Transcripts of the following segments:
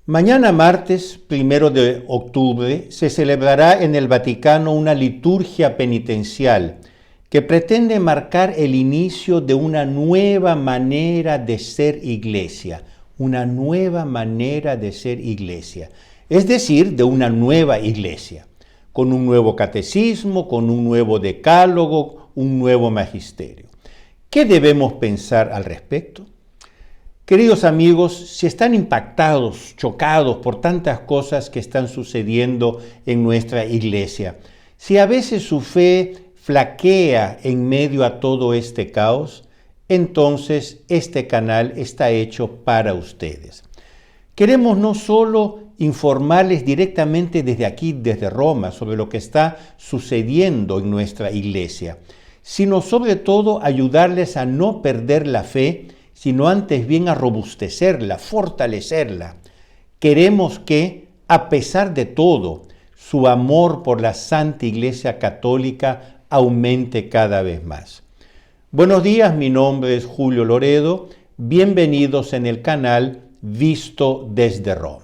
Mañana martes 1 de octubre se celebrará en el Vaticano una liturgia penitencial que pretende marcar el inicio de una nueva manera de ser iglesia, es decir, de una nueva iglesia, con un nuevo catecismo, con un nuevo decálogo, un nuevo magisterio. ¿Qué debemos pensar al respecto? Queridos amigos, si están impactados, chocados por tantas cosas que están sucediendo en nuestra iglesia, si a veces su fe flaquea en medio a todo este caos, entonces este canal está hecho para ustedes. Queremos no solo informarles directamente desde aquí, desde Roma, sobre lo que está sucediendo en nuestra iglesia, sino sobre todo ayudarles a no perder la fe, sino antes bien a robustecerla, fortalecerla. Queremos que, a pesar de todo, su amor por la Santa Iglesia Católica aumente cada vez más. Buenos días, mi nombre es Julio Loredo. Bienvenidos en el canal Visto desde Roma.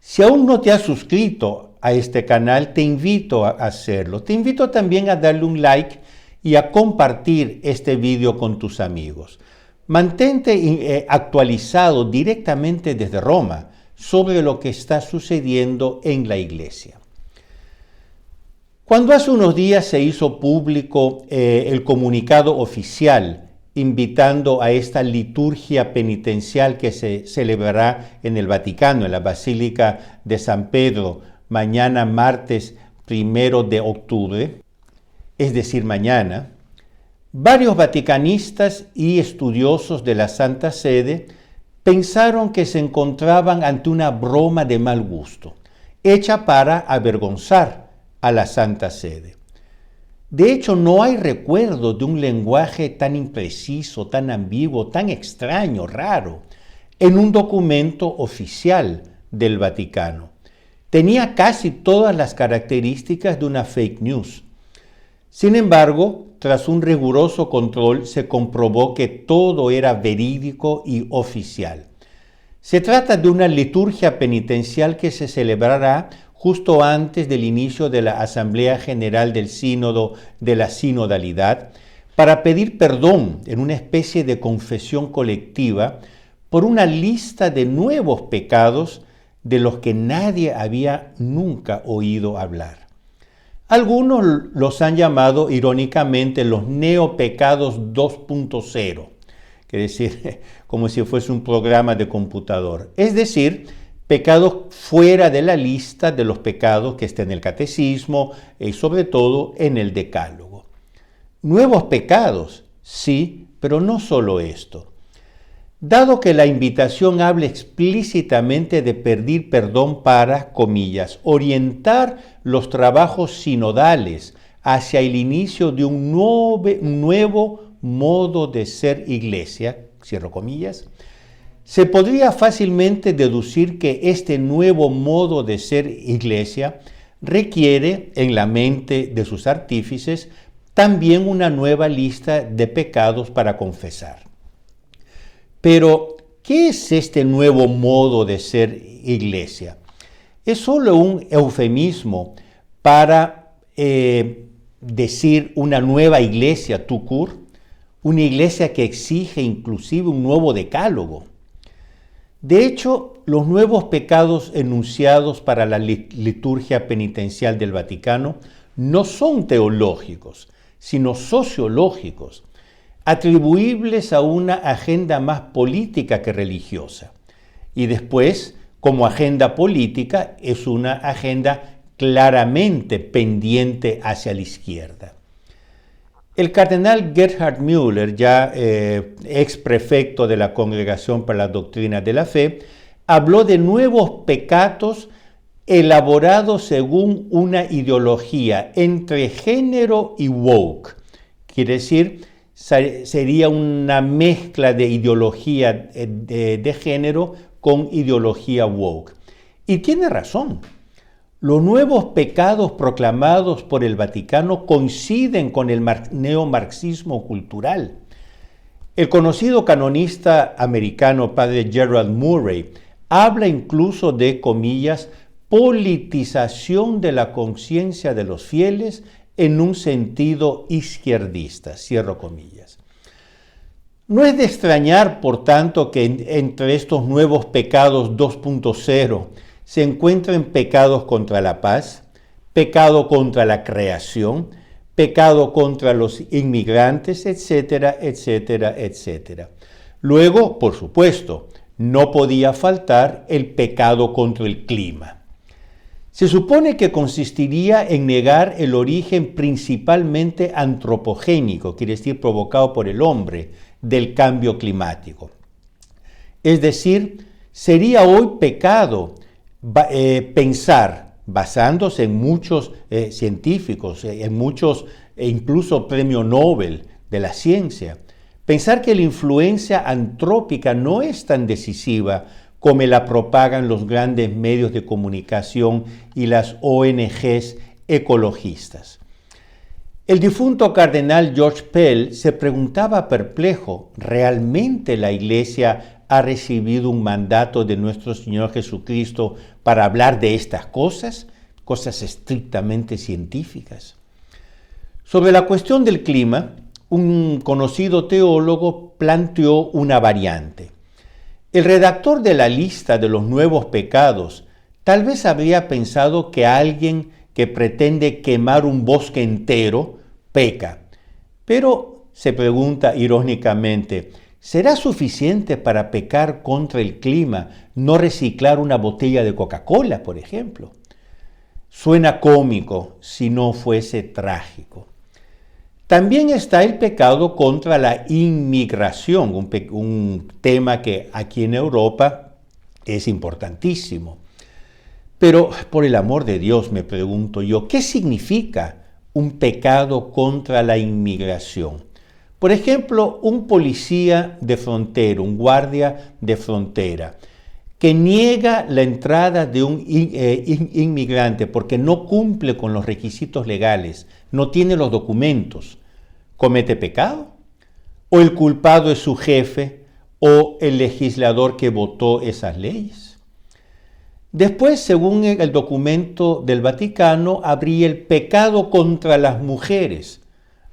Si aún no te has suscrito a este canal, te invito a hacerlo. Te invito también a darle un like y a compartir este video con tus amigos. Mantente actualizado directamente desde Roma sobre lo que está sucediendo en la iglesia. Cuando hace unos días se hizo público el comunicado oficial invitando a esta liturgia penitencial que se celebrará en el Vaticano, en la Basílica de San Pedro, mañana martes 1 de octubre, es decir, mañana, varios vaticanistas y estudiosos de la Santa Sede pensaron que se encontraban ante una broma de mal gusto, hecha para avergonzar a la Santa Sede. De hecho, no hay recuerdo de un lenguaje tan impreciso, tan ambiguo, tan extraño, raro, en un documento oficial del Vaticano. Tenía casi todas las características de una fake news. Sin embargo, tras un riguroso control, se comprobó que todo era verídico y oficial. Se trata de una liturgia penitencial que se celebrará justo antes del inicio de la Asamblea General del Sínodo de la Sinodalidad, para pedir perdón en una especie de confesión colectiva por una lista de nuevos pecados de los que nadie había nunca oído hablar. Algunos los han llamado irónicamente los neopecados 2.0, que decir, como si fuese un programa de computador, es decir, pecados fuera de la lista de los pecados que está en el catecismo y sobre todo en el decálogo. Nuevos pecados, sí, pero no solo esto. Dado que la invitación habla explícitamente de pedir perdón para, comillas, orientar los trabajos sinodales hacia el inicio de un nuevo modo de ser iglesia, cierro comillas, se podría fácilmente deducir que este nuevo modo de ser iglesia requiere, en la mente de sus artífices, también una nueva lista de pecados para confesar. Pero, ¿qué es este nuevo modo de ser iglesia? Es solo un eufemismo para decir una nueva iglesia, tucur, una iglesia que exige inclusive un nuevo decálogo. De hecho, los nuevos pecados enunciados para la liturgia penitencial del Vaticano no son teológicos, sino sociológicos, atribuibles a una agenda más política que religiosa. Y después, como agenda política, es una agenda claramente pendiente hacia la izquierda. El cardenal Gerhard Müller, ya ex prefecto de la Congregación para la Doctrina de la Fe, habló de nuevos pecados elaborados según una ideología entre género y woke. Quiere decir, sería una mezcla de ideología de género con ideología woke. Y tiene razón. Los nuevos pecados proclamados por el Vaticano coinciden con el neomarxismo cultural. El conocido canonista americano padre Gerald Murray habla incluso de, comillas, politización de la conciencia de los fieles en un sentido izquierdista, cierro comillas. No es de extrañar, por tanto, que entre estos nuevos pecados 2.0 se encuentren pecados contra la paz, pecado contra la creación, pecado contra los inmigrantes, etcétera, etcétera, etcétera. Luego, por supuesto, no podía faltar el pecado contra el clima. Se supone que consistiría en negar el origen principalmente antropogénico, quiere decir provocado por el hombre, del cambio climático. Es decir, sería hoy pecado pensar, basándose en muchos científicos, en muchos, incluso premio Nobel de la ciencia, pensar que la influencia antrópica no es tan decisiva como la propagan los grandes medios de comunicación y las ONGs ecologistas. El difunto cardenal George Pell se preguntaba perplejo, ¿realmente la Iglesia ha recibido un mandato de nuestro Señor Jesucristo para hablar de estas cosas? Cosas estrictamente científicas. Sobre la cuestión del clima, un conocido teólogo planteó una variante. El redactor de la lista de los nuevos pecados tal vez habría pensado que alguien que pretende quemar un bosque entero peca. Pero se pregunta irónicamente, ¿será suficiente para pecar contra el clima no reciclar una botella de Coca-Cola, por ejemplo? Suena cómico si no fuese trágico. También está el pecado contra la inmigración, un tema que aquí en Europa es importantísimo. Pero, por el amor de Dios, me pregunto yo, ¿qué significa un pecado contra la inmigración? Por ejemplo, un policía de frontera, un guardia de frontera, que niega la entrada de un inmigrante porque no cumple con los requisitos legales, no tiene los documentos, ¿comete pecado? ¿O el culpado es su jefe o el legislador que votó esas leyes? Después, según el documento del Vaticano, habría el pecado contra las mujeres.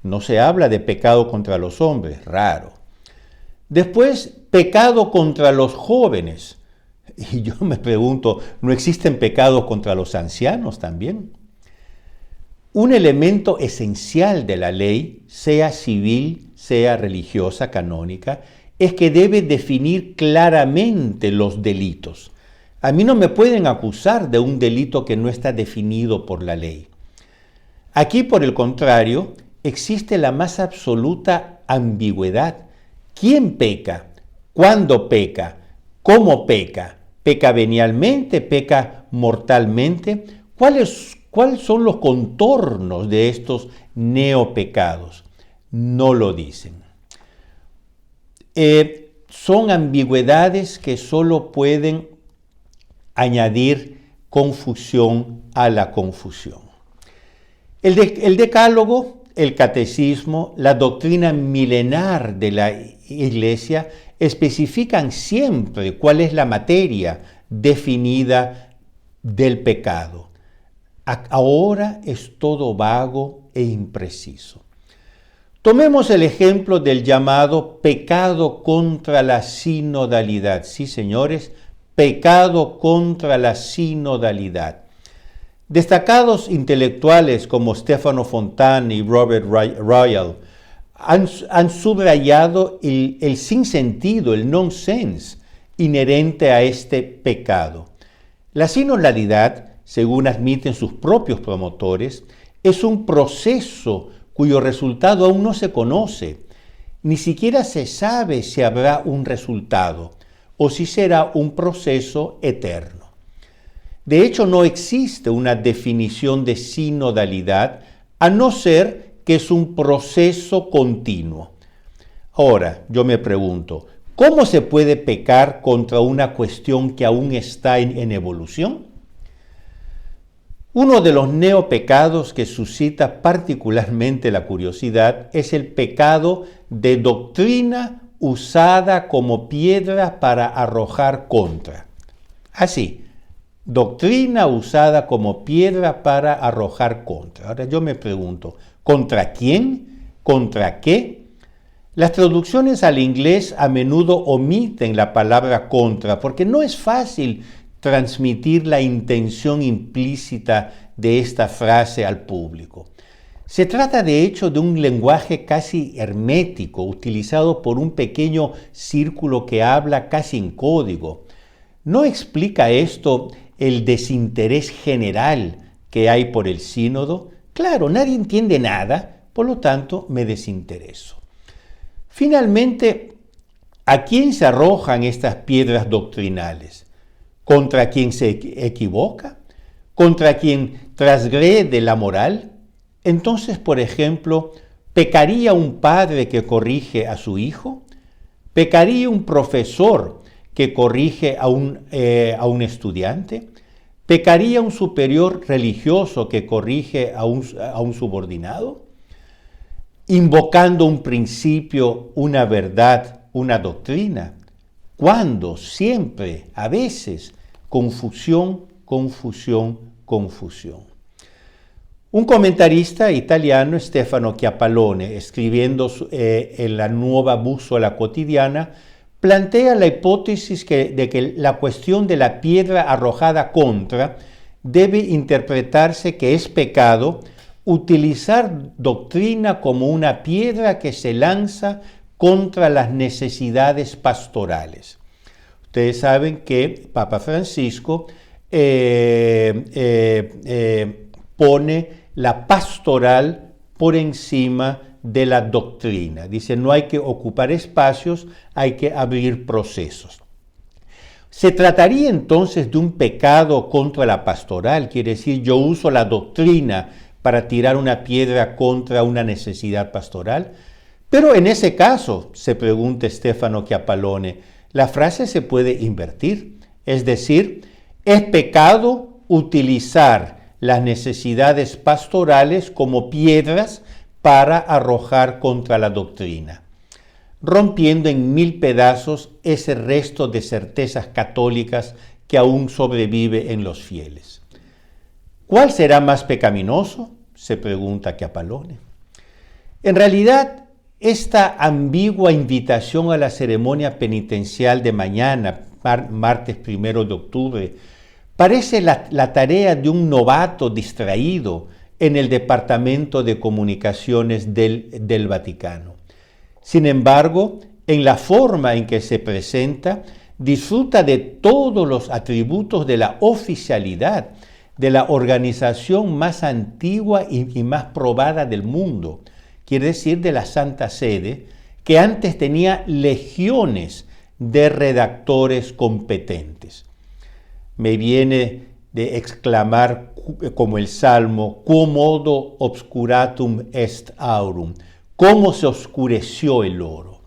No se habla de pecado contra los hombres, raro. Después, pecado contra los jóvenes. Y yo me pregunto, ¿no existen pecados contra los ancianos también? Un elemento esencial de la ley, sea civil, sea religiosa, canónica, es que debe definir claramente los delitos. A mí no me pueden acusar de un delito que no está definido por la ley. Aquí, por el contrario, existe la más absoluta ambigüedad. ¿Quién peca? ¿Cuándo peca? ¿Cómo peca? ¿Peca venialmente? ¿Peca mortalmente? ¿Cuáles son los contornos de estos neopecados? No lo dicen. Son ambigüedades que solo pueden añadir confusión a la confusión. El decálogo, el catecismo, la doctrina milenar de la Iglesia especifican siempre cuál es la materia definida del pecado. Ahora es todo vago e impreciso. Tomemos el ejemplo del llamado pecado contra la sinodalidad. Sí, señores, pecado contra la sinodalidad. Destacados intelectuales como Stefano Fontana y Robert Royal han subrayado el sinsentido, el nonsense inherente a este pecado. La sinodalidad, según admiten sus propios promotores, es un proceso cuyo resultado aún no se conoce. Ni siquiera se sabe si habrá un resultado o si será un proceso eterno. De hecho, no existe una definición de sinodalidad, a no ser que es un proceso continuo. Ahora, yo me pregunto, ¿cómo se puede pecar contra una cuestión que aún está en evolución? Uno de los neopecados que suscita particularmente la curiosidad es el pecado de doctrina usada como piedra para arrojar contra. Así, doctrina usada como piedra para arrojar contra. Ahora yo me pregunto, ¿contra quién? ¿Contra qué? Las traducciones al inglés a menudo omiten la palabra contra porque no es fácil transmitir la intención implícita de esta frase al público. Se trata de hecho de un lenguaje casi hermético, utilizado por un pequeño círculo que habla casi en código. ¿No explica esto el desinterés general que hay por el sínodo? Claro, nadie entiende nada, por lo tanto me desintereso. Finalmente, ¿a quién se arrojan estas piedras doctrinales? ¿Contra quien se equivoca? ¿Contra quien transgrede la moral? Entonces, por ejemplo, ¿pecaría un padre que corrige a su hijo? ¿Pecaría un profesor que corrige a un estudiante? ¿Pecaría un superior religioso que corrige a un subordinado? Invocando un principio, una verdad, una doctrina. ¿Cuándo? Siempre, a veces, confusión, confusión, confusión. Un comentarista italiano, Stefano Chiappalone, escribiendo en la Nuova Bussola Quotidiana, plantea la hipótesis de que la cuestión de la piedra arrojada contra debe interpretarse que es pecado utilizar doctrina como una piedra que se lanza contra las necesidades pastorales. Ustedes saben que Papa Francisco pone la pastoral por encima de la doctrina. Dice, no hay que ocupar espacios, hay que abrir procesos. ¿Se trataría entonces de un pecado contra la pastoral? Quiere decir, yo uso la doctrina para tirar una piedra contra una necesidad pastoral. Pero en ese caso, se pregunta Stefano Chiappalone, la frase se puede invertir. Es decir, es pecado utilizar las necesidades pastorales como piedras para arrojar contra la doctrina, rompiendo en 1000 pedazos ese resto de certezas católicas que aún sobrevive en los fieles. ¿Cuál será más pecaminoso?, se pregunta Chiappalone. En realidad, esta ambigua invitación a la ceremonia penitencial de mañana, martes 1 de octubre, parece la tarea de un novato distraído en el Departamento de Comunicaciones del Vaticano. Sin embargo, en la forma en que se presenta, disfruta de todos los atributos de la oficialidad de la organización más antigua y más probada del mundo, quiere decir de la Santa Sede, que antes tenía legiones de redactores competentes. Me viene de exclamar como el Salmo, quomodo obscuratum est aurum, cómo se oscureció el oro.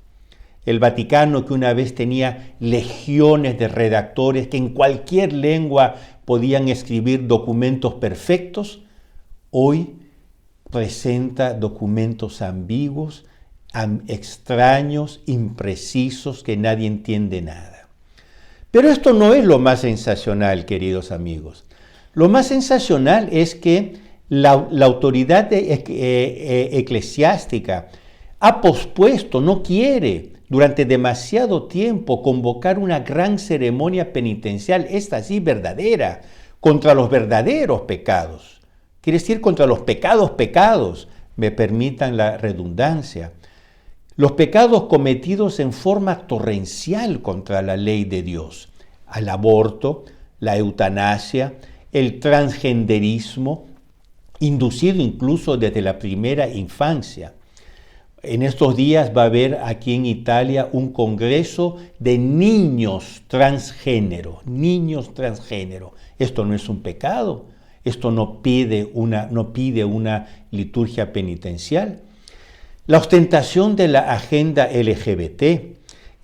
El Vaticano, que una vez tenía legiones de redactores que en cualquier lengua podían escribir documentos perfectos, hoy presenta documentos ambiguos, extraños, imprecisos, que nadie entiende nada. Pero esto no es lo más sensacional, queridos amigos. Lo más sensacional es que la autoridad eclesiástica ha pospuesto, no quiere durante demasiado tiempo convocar una gran ceremonia penitencial, esta sí verdadera, contra los verdaderos pecados. Quiere decir contra los pecados, me permitan la redundancia. Los pecados cometidos en forma torrencial contra la ley de Dios. El aborto, la eutanasia, el transgenderismo, inducido incluso desde la primera infancia. En estos días va a haber aquí en Italia un congreso de niños transgénero. Esto no es un pecado, esto no pide una liturgia penitencial. La ostentación de la agenda LGBT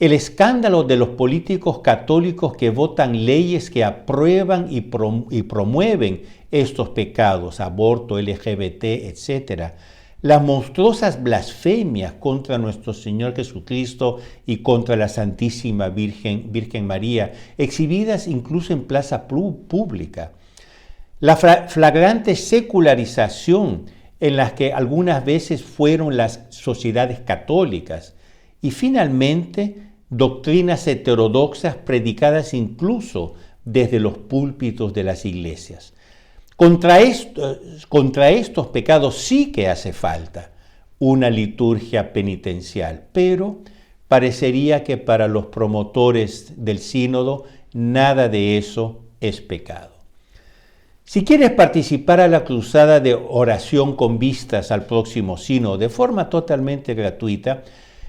El escándalo de los políticos católicos que votan leyes que aprueban y promueven estos pecados, aborto, LGBT, etc. Las monstruosas blasfemias contra nuestro Señor Jesucristo y contra la Santísima Virgen María, exhibidas incluso en plaza pública. La flagrante secularización en la que algunas veces fueron las sociedades católicas. Y finalmente, doctrinas heterodoxas predicadas incluso desde los púlpitos de las iglesias. Contra estos pecados sí que hace falta una liturgia penitencial, pero parecería que para los promotores del sínodo nada de eso es pecado. Si quieres participar a la cruzada de oración con vistas al próximo sínodo de forma totalmente gratuita,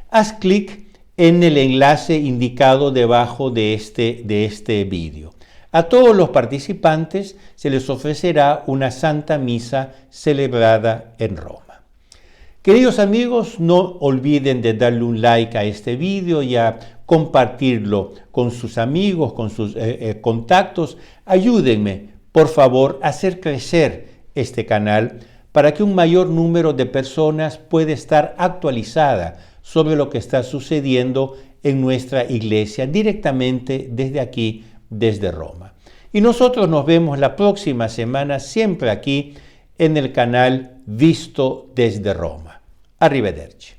haz clic en el enlace indicado debajo de este vídeo. A todos los participantes se les ofrecerá una Santa Misa celebrada en Roma. Queridos amigos, no olviden de darle un like a este vídeo y a compartirlo con sus amigos, con sus contactos. Ayúdenme, por favor, a hacer crecer este canal para que un mayor número de personas pueda estar actualizada sobre lo que está sucediendo en nuestra iglesia directamente desde aquí, desde Roma. Y nosotros nos vemos la próxima semana, siempre aquí en el canal Visto desde Roma. Arrivederci.